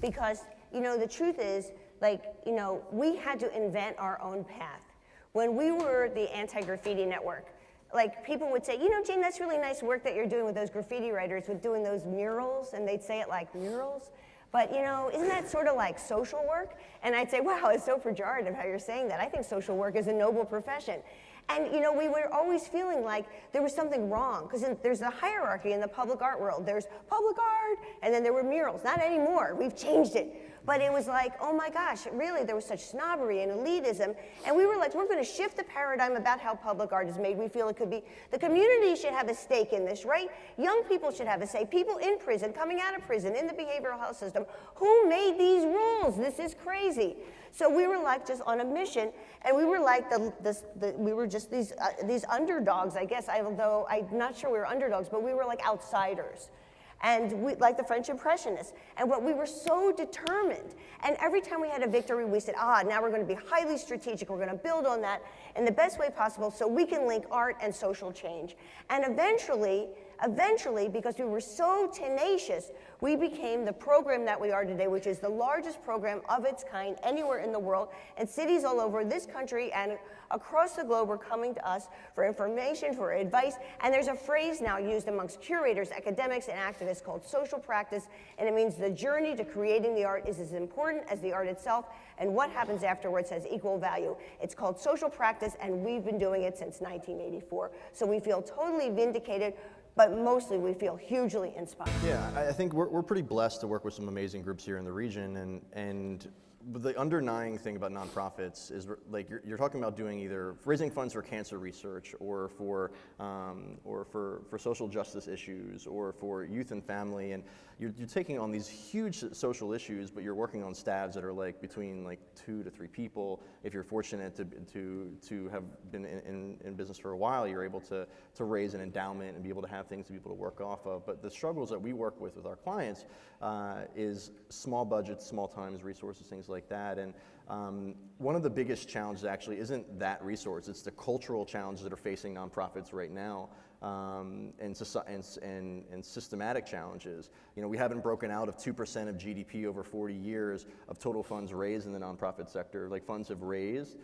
because, you know, the truth is, like, you know, we had to invent our own path. When we were the Anti-Graffiti Network, like, people would say, you know, Jane, that's really nice work that you're doing with those graffiti writers, with doing those murals, and they'd say it like murals. But, you know, isn't that sort of like social work? And I'd say, wow, it's so pejorative how you're saying that. I think social work is a noble profession. And, you know, we were always feeling like there was something wrong, because there's a hierarchy in the public art world. There's public art, and then there were murals. Not anymore. We've changed it. But it was like, oh my gosh, really, there was such snobbery and elitism. And we were like, we're going to shift the paradigm about how public art is made. We feel it could be, the community should have a stake in this, right? Young people should have a say. People in prison, coming out of prison, in the behavioral health system. Who made these rules? This is crazy. So we were like just on a mission, and we were like we were just these underdogs, I guess, although I'm not sure we were underdogs, but we were like outsiders. And we, like the French Impressionists. And what we were so determined. And every time we had a victory, we said, now we're going to be highly strategic. We're going to build on that in the best way possible so we can link art and social change. And eventually, because we were so tenacious, we became the program that we are today, which is the largest program of its kind anywhere in the world. And cities all over this country and across the globe are coming to us for information, for advice. And there's a phrase now used amongst curators, academics, and activists called social practice. And it means the journey to creating the art is as important as the art itself, and what happens afterwards has equal value. It's called social practice, and we've been doing it since 1984. So we feel totally vindicated, but mostly we feel hugely inspired. Yeah, I think we're pretty blessed to work with some amazing groups here in the region, and the underlying thing about nonprofits is, like, you're talking about doing either raising funds for cancer research, or for social justice issues, or for youth and family, and you're taking on these huge social issues, but you're working on staffs that are like between like 2 to 3 people. If you're fortunate to have been in business for a while, you're able to raise an endowment and be able to have things to be able to work off of. But the struggles that we work with our clients is small budgets, small times, resources, things like that. And one of the biggest challenges actually isn't that resource, it's the cultural challenges that are facing nonprofits right now. And systematic challenges. You know, we haven't broken out of 2% of GDP over 40 years of total funds raised in the nonprofit sector. Like, funds have raised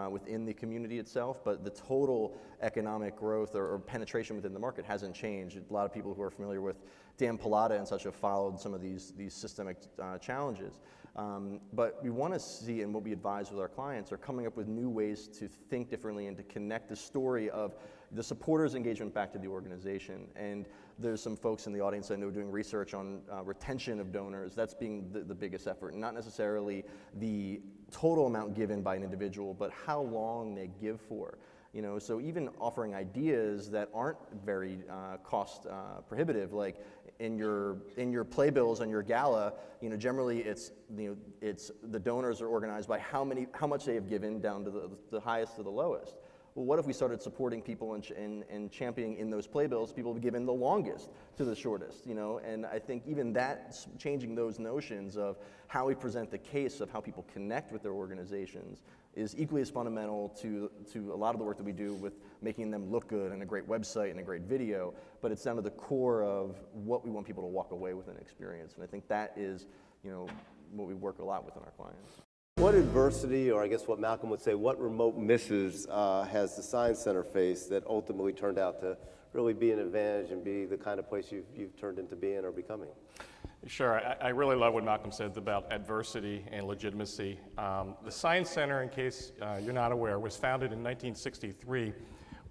within the community itself, but the total economic growth or penetration within the market hasn't changed. A lot of people who are familiar with Dan Pallotta and such have followed some of these systemic challenges. But we want to see, and what we advise with our clients, are coming up with new ways to think differently and to connect the story of the supporters' engagement back to the organization. And there's some folks in the audience I know doing research on retention of donors. That's being the biggest effort, not necessarily the total amount given by an individual, but how long they give for. You know, so even offering ideas that aren't very cost prohibitive, like in your playbills and your gala, you know, generally it's the donors are organized by how much they have given down to the highest to the lowest. Well, what if we started supporting people and championing in those playbills, people have given the longest to the shortest, you know? And I think even that, changing those notions of how we present the case of how people connect with their organizations is equally as fundamental to a lot of the work that we do with making them look good and a great website and a great video, but it's down to the core of what we want people to walk away with an experience. And I think that is, you know, what we work a lot with in our clients. What adversity, or I guess what Malcolm would say, what remote misses has the Science Center faced that ultimately turned out to really be an advantage and be the kind of place you've turned into being or becoming? Sure, I really love what Malcolm said about adversity and legitimacy. The Science Center, in case you're not aware, was founded in 1963.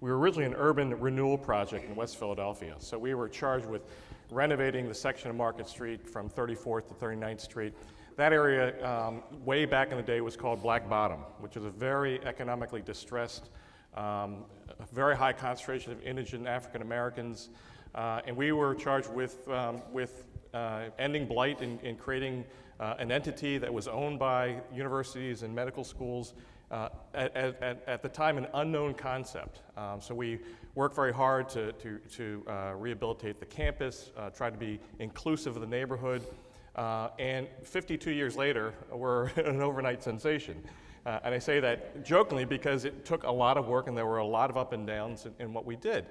We were originally an urban renewal project in West Philadelphia. So we were charged with renovating the section of Market Street from 34th to 39th Street. That area, way back in the day, was called Black Bottom, which is a very economically distressed, a very high concentration of indigent African Americans, and we were charged with ending blight and creating an entity that was owned by universities and medical schools. At the time, an unknown concept. So we worked very hard to rehabilitate the campus, try to be inclusive of the neighborhood. And 52 years later, we're an overnight sensation. And I say that jokingly because it took a lot of work and there were a lot of up and downs in what we did.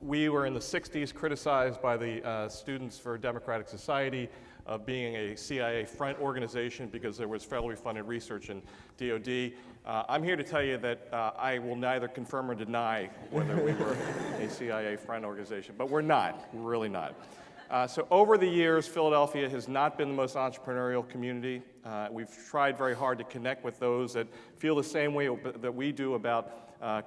We were in the 60s criticized by the Students for Democratic Society of being a CIA front organization because there was federally funded research in DOD. I'm here to tell you that I will neither confirm or deny whether we were a CIA front organization, but we're not, we're really not. So over the years, Philadelphia has not been the most entrepreneurial community. We've tried very hard to connect with those that feel the same way that we do about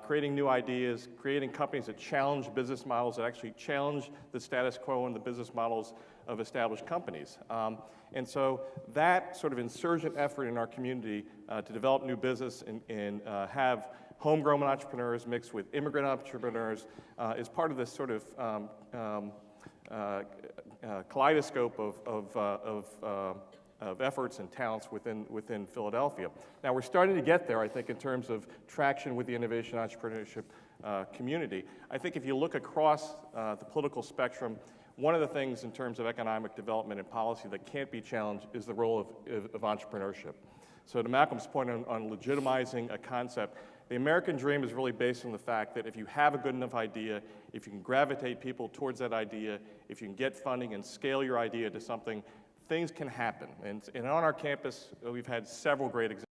creating new ideas, creating companies that challenge business models, that actually challenge the status quo and the business models of established companies. And so that sort of insurgent effort in our community to develop new business and have homegrown entrepreneurs mixed with immigrant entrepreneurs is part of this sort of kaleidoscope of efforts and talents within Philadelphia. Now we're starting to get there, I think, in terms of traction with the innovation entrepreneurship community. I think if you look across the political spectrum, one of the things in terms of economic development and policy that can't be challenged is the role of entrepreneurship. So to Malcolm's point on legitimizing a concept, the American dream is really based on the fact that if you have a good enough idea, if you can gravitate people towards that idea, if you can get funding and scale your idea to something, things can happen. And on our campus, we've had several great examples.